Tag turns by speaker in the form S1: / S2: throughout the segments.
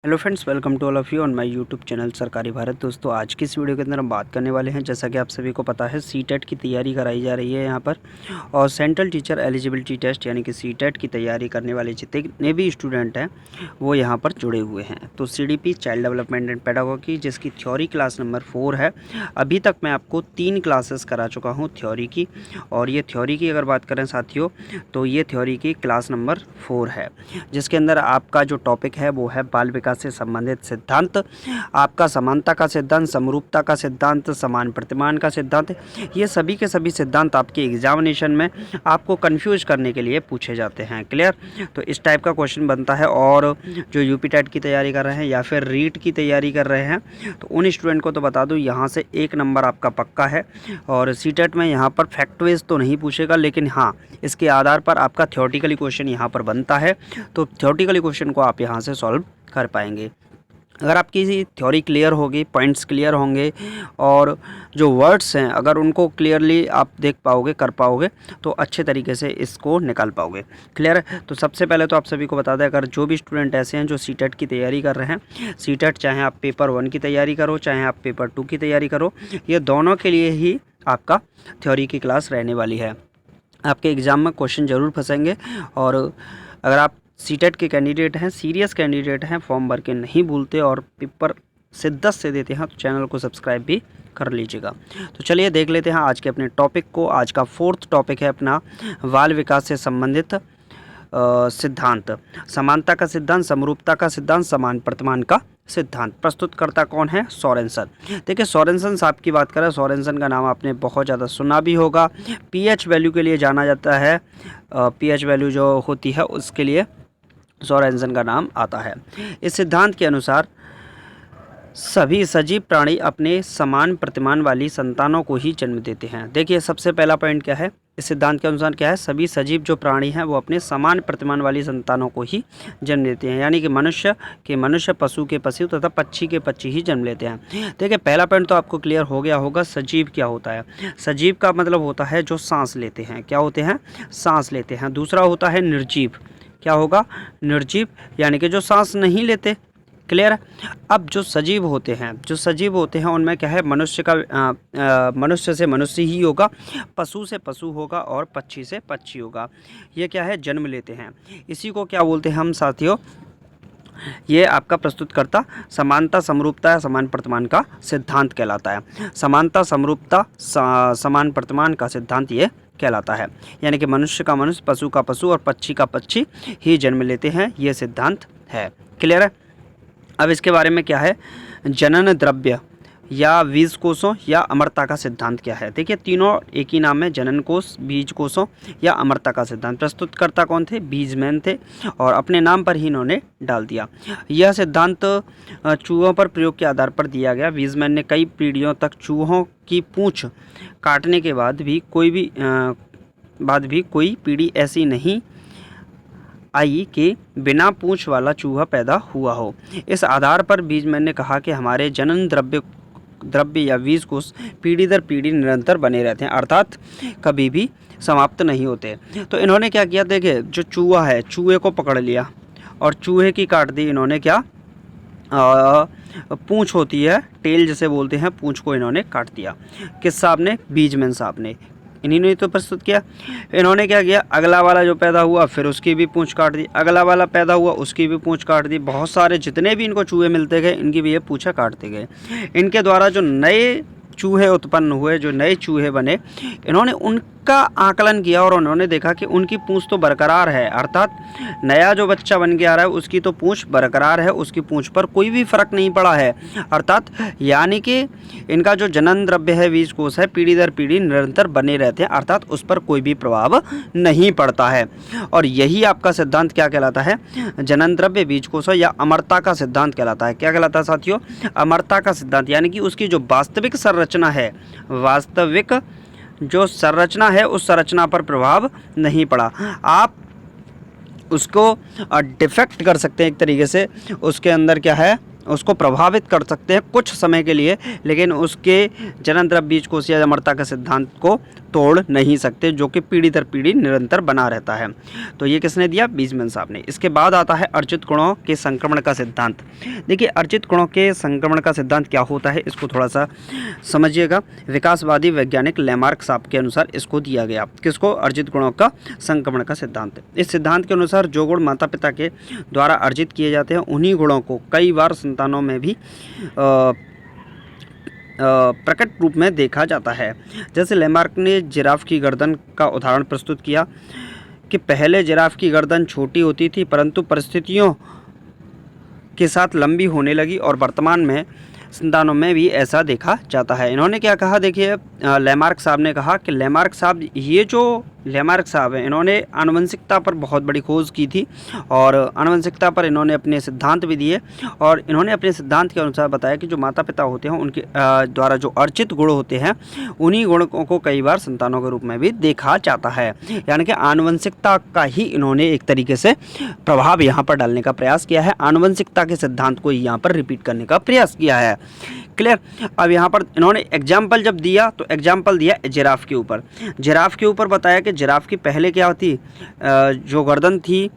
S1: Hello friends, welcome to all of you on my YouTube channel Sarkari Bharat. दोस्तों, आज की इस वीडियो के अंदर हम बात करने वाले हैं, जैसा कि आप सभी को पता है, सीटेट की तैयारी कराई जा रही है यहाँ पर। और सेंट्रल टीचर एलिजिबिलिटी टेस्ट यानी कि सीटेट की तैयारी करने वाले जितने भी स्टूडेंट हैं वो यहाँ पर जुड़े हुए हैं। तो CDP child development and pedagogy, जिसकी थ्योरी क्लास नंबर 4 है। अभी तक मैं आपको 3 क्लासेस करा चुका हूँ थ्योरी की, और ये थ्योरी की अगर बात करें साथियों, तो ये थ्योरी की क्लास नंबर 4 है, जिसके अंदर आपका जो टॉपिक है वो है बाल विकास से संबंधित सिद्धांत, आपका समानता का सिद्धांत, समरूपता का सिद्धांत, समान प्रतिमान का सिद्धांत। ये सभी के सभी सिद्धांत आपके एग्जामिनेशन में आपको कंफ्यूज करने के लिए पूछे जाते हैं। क्लियर? तो इस टाइप का क्वेश्चन बनता है। और जो यूपी टेट की तैयारी कर रहे हैं या फिर रीट की तैयारी कर रहे हैं, तो उन स्टूडेंट को तो बता दूं, यहाँ से 1 नंबर आपका पक्का है। और सीटेट में यहाँ पर फैक्ट वाइज तो नहीं पूछेगा, लेकिन हाँ, इसके आधार पर आपका थ्योरेटिकली क्वेश्चन यहाँ पर बनता है। तो थ्योरेटिकली क्वेश्चन को आप यहाँ से सॉल्व कर पाएंगे। अगर आपकी थ्योरी क्लियर होगी, पॉइंट्स क्लियर होंगे, और जो वर्ड्स हैं अगर उनको क्लियरली आप देख पाओगे, कर पाओगे, तो अच्छे तरीके से इसको निकाल पाओगे। क्लियर है? तो सबसे पहले तो आप सभी को बता दें, अगर जो भी स्टूडेंट ऐसे हैं जो सीटेट की तैयारी कर रहे हैं, सीटेट चाहे आप पेपर 1 की तैयारी करो, चाहे आप पेपर 2 की तैयारी करो, ये दोनों के लिए ही आपका थ्योरी की क्लास रहने वाली है। आपके एग्ज़ाम में क्वेश्चन ज़रूर फंसेंगे। और अगर आप सीटेट के कैंडिडेट हैं, सीरियस कैंडिडेट हैं, फॉर्म भर के नहीं भूलते और पेपर शिद्दत से देते हैं, तो चैनल को सब्सक्राइब भी कर लीजिएगा। तो चलिए देख लेते हैं आज के अपने टॉपिक को। आज का 4th टॉपिक है अपना बाल विकास से संबंधित सिद्धांत, समानता का सिद्धांत, समरूपता का सिद्धांत, समान प्रतिमान का सिद्धांत। प्रस्तुतकर्ता कौन है? सोरेनसन। देखिए, सोरेनसन साहब की बात करें, सोरेनसन का नाम आपने बहुत ज़्यादा सुना भी होगा। पीएच वैल्यू के लिए जाना जाता है। पीएच वैल्यू जो होती है उसके लिए सोरेनसन का नाम आता है। इस सिद्धांत के अनुसार सभी सजीव प्राणी अपने समान प्रतिमान वाली संतानों को ही जन्म देते हैं। देखिए, सबसे पहला पॉइंट क्या है इस सिद्धांत के अनुसार? क्या है? सभी सजीव जो प्राणी हैं वो अपने समान प्रतिमान वाली संतानों को ही जन्म देते हैं, यानी कि मनुष्य के मनुष्य, पशु के पशु तथा पक्षी के पक्षी ही जन्म लेते हैं। देखिए, पहला पॉइंट तो आपको क्लियर हो गया होगा। सजीव क्या होता है? सजीव का मतलब होता है जो सांस लेते हैं। क्या होते हैं? सांस लेते हैं। दूसरा होता है निर्जीव। क्या होगा? निर्जीव, यानी कि जो सांस नहीं लेते। क्लियर है? अब जो सजीव होते हैं उनमें क्या है? मनुष्य से मनुष्य ही होगा, पशु से पशु होगा, और पक्षी से पक्षी होगा। ये क्या है? जन्म लेते हैं। इसी को क्या बोलते हैं हम साथियों? ये आपका प्रस्तुतकर्ता समानता, समरूपता, समान प्रतिमान का सिद्धांत कहलाता है। समानता, समरूपता, समान प्रतिमान का सिद्धांत ये कहलाता है, यानी कि मनुष्य का मनुष्य, पशु का पशु और पक्षी का पक्षी ही जन्म लेते हैं। ये सिद्धांत है। क्लियर है? अब इसके बारे में क्या है? जनन द्रव्य या बीज कोषों या अमरता का सिद्धांत क्या है? देखिए, तीनों एक ही नाम है, जनन कोष, बीज कोषों या अमरता का सिद्धांत। प्रस्तुतकर्ता कौन थे? बीजमैन थे, और अपने नाम पर ही इन्होंने डाल दिया। यह सिद्धांत चूहों पर प्रयोग के आधार पर दिया गया। बीजमैन ने कई पीढ़ियों तक चूहों की पूंछ काटने के बाद भी कोई पीढ़ी ऐसी नहीं आई कि बिना पूंछ वाला चूहा पैदा हुआ हो। इस आधार पर बीजमैन ने कहा कि हमारे जनन द्रव्य या बीज कोष पीढ़ी दर पीढ़ी निरंतर बने रहते हैं, अर्थात कभी भी समाप्त नहीं होते। तो इन्होंने क्या किया? देखिए, जो चूहा है, चूहे को पकड़ लिया और चूहे की काट दी इन्होंने। क्या पूंछ होती है, टेल जिसे बोलते हैं, पूंछ को इन्होंने काट दिया। किस साहब ने? बीजमैन साहब ने। इन्हीं ने तो प्रस्तुत किया। इन्होंने क्या किया? अगला वाला जो पैदा हुआ फिर उसकी भी पूंछ काट दी, अगला वाला पैदा हुआ उसकी भी पूंछ काट दी। बहुत सारे जितने भी इनको चूहे मिलते गए, इनकी भी ये पूंछें काटते गए। इनके द्वारा जो नए चूहे उत्पन्न हुए, जो नए चूहे बने, इन्होंने उनका आकलन किया और उन्होंने देखा कि उनकी पूंछ तो बरकरार है, अर्थात नया जो बच्चा बन के आ रहा है उसकी तो पूंछ बरकरार है, उसकी पूंछ पर कोई भी फर्क नहीं पड़ा है, अर्थात यानी कि इनका जो जनन द्रव्य है, बीज कोष है, पीढ़ी दर पीढ़ी निरंतर बने रहते हैं, अर्थात उस पर कोई भी प्रभाव नहीं पड़ता है। और यही आपका सिद्धांत क्या कहलाता है? जनन द्रव्य, बीज कोष या अमरता का सिद्धांत कहलाता है। क्या कहलाता है साथियों? अमरता का सिद्धांत, यानी कि उसकी जो वास्तविक संरचना है, वास्तविक जो संरचना है उस संरचना पर प्रभाव नहीं पड़ा। आप उसको डिफेक्ट कर सकते हैं एक तरीके से, उसके अंदर क्या है, उसको प्रभावित कर सकते हैं कुछ समय के लिए, लेकिन उसके जनन द्रव्य, बीज कोष या अमरता के सिद्धांत को तोड़ नहीं सकते, जो कि पीढ़ी दर पीढ़ी निरंतर बना रहता है। तो ये किसने दिया? बीजमैन साहब ने। इसके बाद आता है अर्जित गुणों के संक्रमण का सिद्धांत। देखिए अर्जित गुणों के संक्रमण का सिद्धांत क्या होता है, इसको थोड़ा सा समझिएगा। विकासवादी वैज्ञानिक लैमार्क साहब के अनुसार इसको दिया गया। किसको? अर्जित गुणों का संक्रमण का सिद्धांत। इस सिद्धांत के अनुसार जो गुण माता पिता के द्वारा अर्जित किए जाते हैं, उन्हीं गुणों को कई बार संतानों में भी प्रकट रूप में देखा जाता है। जैसे लैमार्क ने जिराफ की गर्दन का उदाहरण प्रस्तुत किया कि पहले जिराफ की गर्दन छोटी होती थी, परंतु परिस्थितियों के साथ लंबी होने लगी और वर्तमान में संतानों में भी ऐसा देखा जाता है। इन्होंने क्या कहा? देखिए लैमार्क साहब ने कहा कि लैमार्क साहब, ये जो लैमार्क साहब हैं, इन्होंने आनुवंशिकता पर बहुत बड़ी खोज की थी और आनुवंशिकता पर इन्होंने अपने सिद्धांत भी दिए और इन्होंने अपने सिद्धांत के अनुसार बताया कि जो माता पिता होते हैं उनके द्वारा जो अर्जित गुण होते हैं, उन्हीं गुणों को कई बार संतानों के रूप में भी देखा जाता है। यानी कि आनुवंशिकता का ही इन्होंने एक तरीके से प्रभाव यहाँ पर डालने का प्रयास किया है, आनुवंशिकता के सिद्धांत को यहाँ पर रिपीट करने का प्रयास किया है। क्लियर? अब यहाँ पर इन्होंने एग्जाम्पल जब दिया तो एग्जाम्पल दिया जिराफ के ऊपर। जिराफ के ऊपर बताया कि जिराफ की पहले क्या होती, जो गर्दन थी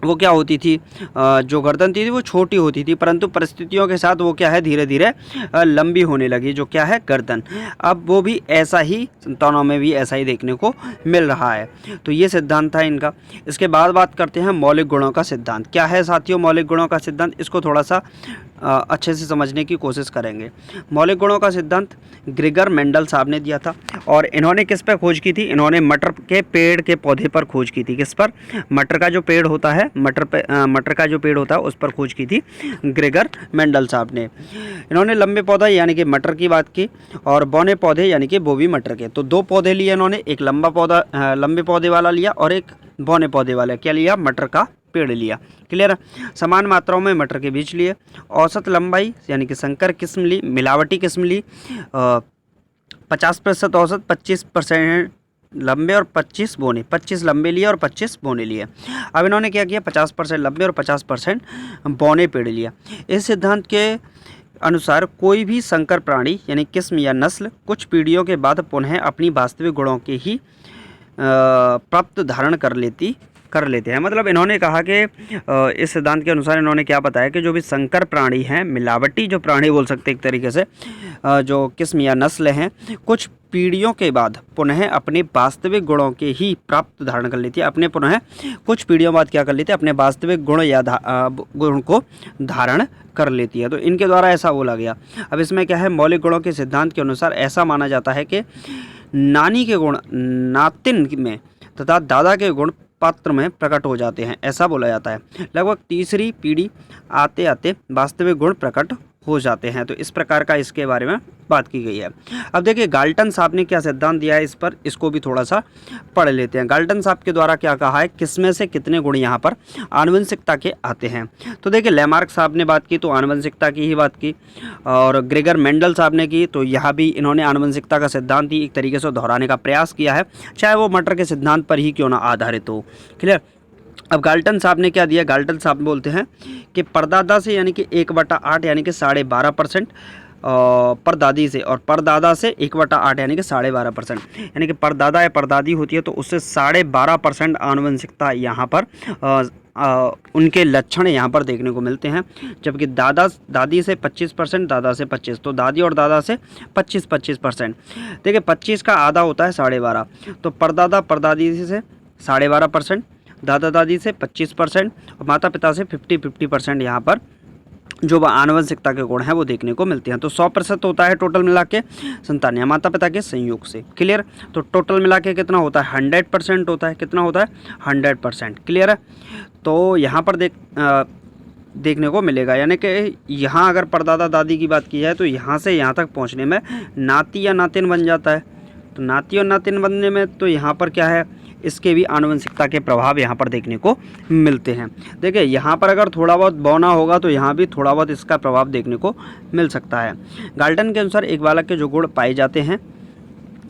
S1: वो क्या होती थी, जो गर्दन थी वो छोटी होती थी, परंतु परिस्थितियों के साथ वो क्या है, धीरे धीरे लंबी होने लगी, जो क्या है, गर्दन। अब वो भी ऐसा ही संतानों में भी ऐसा ही देखने को मिल रहा है। तो ये सिद्धांत था इनका। इसके बाद बात करते हैं मौलिक गुणों का सिद्धांत। क्या है साथियों मौलिक गुणों का सिद्धांत? इसको थोड़ा सा अच्छे से समझने की कोशिश करेंगे। मौलिक गुणों का सिद्धांत ग्रेगर मेंडल साहब ने दिया था और इन्होंने किस पर खोज की थी? इन्होंने मटर के पेड़ के पौधे पर खोज की थी। किस पर? मटर का जो पेड़ होता है, मटर का जो पेड़ होता है उस पर खोज की थी ग्रेगर मेंडल साहब ने। इन्होंने लंबे पौधा यानी कि मटर की बात की और बौने पौधे यानी कि बोवी मटर के। तो दो पौधे लिए इन्होंने, एक लंबा पौधा लंबे पौधे वाला लिया और एक बौने पौधे वाला क्या लिया? मटर का पेड़ लिया। क्लियर? समान मात्राओं में मटर के बीज लिए, औसत लंबाई यानी कि संकर किस्म ली, मिलावटी किस्म ली, 50% औसत, 25% लंबे और 25 बोने, 25 लंबे लिए और 25 बोने लिए। अब इन्होंने क्या किया? 50% लंबे और 50% बोने पेड़ लिया। इस सिद्धांत के अनुसार कोई भी संकर प्राणी यानी किस्म या नस्ल कुछ पीढ़ियों के बाद पुनः अपनी वास्तविक गुणों के ही प्राप्त धारण कर लेते हैं। मतलब इन्होंने कहा कि इस सिद्धांत के अनुसार इन्होंने क्या बताया कि जो भी संकर प्राणी हैं, मिलावटी जो प्राणी बोल सकते हैं एक तरीके से, जो किस्म या नस्ल हैं, कुछ पीढ़ियों के बाद पुनः अपने वास्तविक गुणों के ही प्राप्त धारण कर लेती है। अपने पुनः कुछ पीढ़ियों बाद क्या कर लेती है? अपने वास्तविक गुण या गुण को धारण कर लेती है। तो इनके द्वारा ऐसा बोला गया। अब इसमें क्या है? मौलिक गुणों के सिद्धांत के अनुसार ऐसा माना जाता है कि नानी के गुण नातिन में तथा दादा के गुण पात्र में प्रकट हो जाते हैं, ऐसा बोला जाता है। लगभग तीसरी पीढ़ी आते आते वास्तविक गुण प्रकट हो जाते हैं। तो इस प्रकार का इसके बारे में बात की गई है। अब देखिए गाल्टन साहब ने क्या सिद्धांत दिया है इस पर, इसको भी थोड़ा सा पढ़ लेते हैं। गाल्टन साहब के द्वारा क्या कहा है, किसमें से कितने गुण यहाँ पर आनुवंशिकता के आते हैं। तो देखिए लैमार्क साहब ने बात की तो आनुवंशिकता की ही बात की, और ग्रेगर मेंडल साहब ने की तो यहाँ भी इन्होंने आनुवंशिकता का सिद्धांत ही एक तरीके से दोहराने का प्रयास किया है, चाहे वो मटर के सिद्धांत पर ही क्यों ना आधारित हो। क्लियर? अब गाल्टन साहब ने क्या दिया? गाल्टन साहब बोलते हैं कि परदादा से यानी कि 1/8 यानी कि 12.5% परदादी से, और परदादा से 1/8 यानी कि 12.5%, यानी कि परदादा या परदादी होती है तो उससे 12.5% आनुवंशिकता यहाँ पर उनके लक्षण यहाँ पर देखने को मिलते हैं। जबकि दादी से 25%, दादा से 25, तो दादी और दादा से 25%। देखिए 25 का आधा होता है 12.5, तो परदादा परदादी से 12.5%, दादा दादी से 25% और माता पिता से 50% यहाँ पर जो आनुवंशिकता के गुण हैं वो देखने को मिलते हैं। तो 100% होता है टोटल मिला के संतान या माता पिता के संयोग से। क्लियर? तो टोटल मिला के कितना होता है? 100% होता है। कितना होता है? 100%। क्लियर है? तो यहाँ पर देखने को मिलेगा, यानी कि यहाँ अगर परदादा दादी की बात की जाए तो यहाँ से यहाँ तक पहुँचने में नाती या नातिन बन जाता है। तो नाती और नातिन बनने में तो यहाँ पर क्या है, इसके भी आनुवंशिकता के प्रभाव यहाँ पर देखने को मिलते हैं। देखिए यहाँ पर अगर थोड़ा बहुत बौना होगा तो यहाँ भी थोड़ा बहुत इसका प्रभाव देखने को मिल सकता है। गाल्टन के अनुसार एक बालक के जो गुण पाए जाते हैं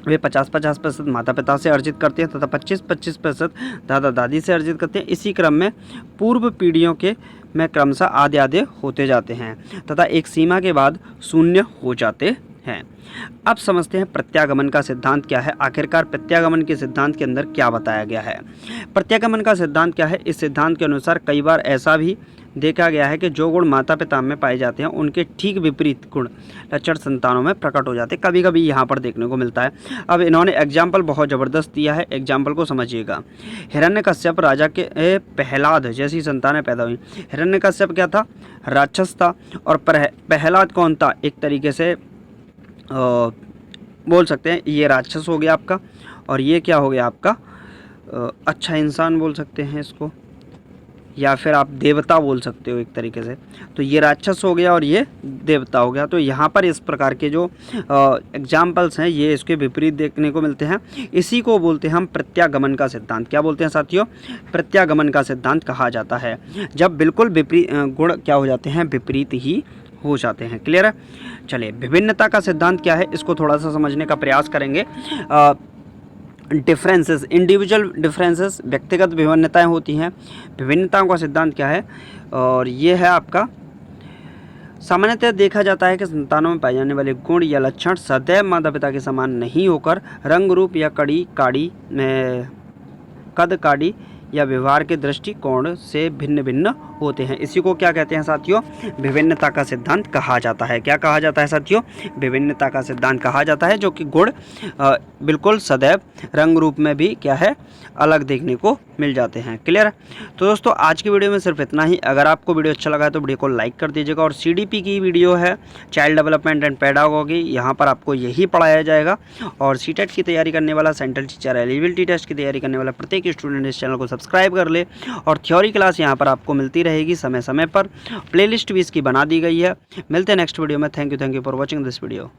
S1: वे 50% माता पिता से अर्जित करते हैं तथा 25% दादा दादी से अर्जित करते हैं। इसी क्रम में पूर्व पीढ़ियों के में क्रमशः आधे आधे होते जाते हैं तथा एक सीमा के बाद शून्य हो जाते हैं। अब समझते हैं प्रत्यागमन का सिद्धांत क्या है। आखिरकार प्रत्यागमन के सिद्धांत के अंदर क्या बताया गया है। प्रत्यागमन का सिद्धांत क्या है। इस सिद्धांत के अनुसार कई बार ऐसा भी देखा गया है कि जो गुण माता पिता में पाए जाते हैं उनके ठीक विपरीत गुण लक्षण संतानों में प्रकट हो जाते हैं। कभी कभी यहाँ पर देखने को मिलता है। अब इन्होंने एग्जाम्पल बहुत ज़बरदस्त दिया है, एग्जाम्पल को समझिएगा। हिरण्यकश्यप राजा के प्रहलाद जैसी संतानें पैदा हुई। हिरण्यकश्यप क्या था, राक्षस था, और प्रहलाद कौन था, एक तरीके से बोल सकते हैं ये राक्षस हो गया आपका, और ये क्या हो गया आपका अच्छा इंसान बोल सकते हैं इसको, या फिर आप देवता बोल सकते हो एक तरीके से। तो ये राक्षस हो गया और ये देवता हो गया। तो यहाँ पर इस प्रकार के जो एग्जाम्पल्स हैं ये इसके विपरीत देखने को मिलते हैं। इसी को बोलते हैं हम प्रत्यागमन का सिद्धांत। क्या बोलते हैं साथियों, प्रत्यागमन का सिद्धांत कहा जाता है जब बिल्कुल विपरीत गुण क्या हो जाते हैं, विपरीत ही हो जाते हैं। क्लियर है। चलिए, विभिन्नता का सिद्धांत क्या है इसको थोड़ा सा समझने का प्रयास करेंगे। डिफरेंसेस, इंडिविजुअल डिफरेंसेस, व्यक्तिगत विभिन्नताएं होती हैं। विभिन्नताओं का सिद्धांत क्या है, और ये है आपका सामान्यतः देखा जाता है कि संतानों में पाए जाने वाले गुण या लक्षण सदैव माता पिता के समान नहीं होकर रंग रूप या कद काड़ी या व्यवहार के दृष्टिकोण से भिन्न भिन्न होते हैं। इसी को क्या कहते हैं साथियों, विभिन्नता का सिद्धांत कहा जाता है। क्या कहा जाता है साथियों, विभिन्नता का सिद्धांत कहा जाता है, जो कि गुण बिल्कुल सदैव रंग रूप में भी क्या है, अलग देखने को मिल जाते हैं। क्लियर है। तो दोस्तों आज की वीडियो में सिर्फ इतना ही। अगर आपको वीडियो अच्छा लगा है तो वीडियो को लाइक कर दीजिएगा। और CDP की वीडियो है, चाइल्ड डेवलपमेंट एंड पेडागोगी, यहाँ पर आपको यही पढ़ाया जाएगा। और CTET की तैयारी करने वाला, सेंट्रल टीचर एलिजिबिलिटी टेस्ट की तैयारी करने वाला प्रत्येक स्टूडेंट इस चैनल को सब्सक्राइब कर ले। और थ्योरी क्लास यहाँ पर आपको मिलती रहेगी समय समय पर। प्लेलिस्ट भी इसकी बना दी गई है। मिलते हैं नेक्स्ट वीडियो में। Thank you for watching this video.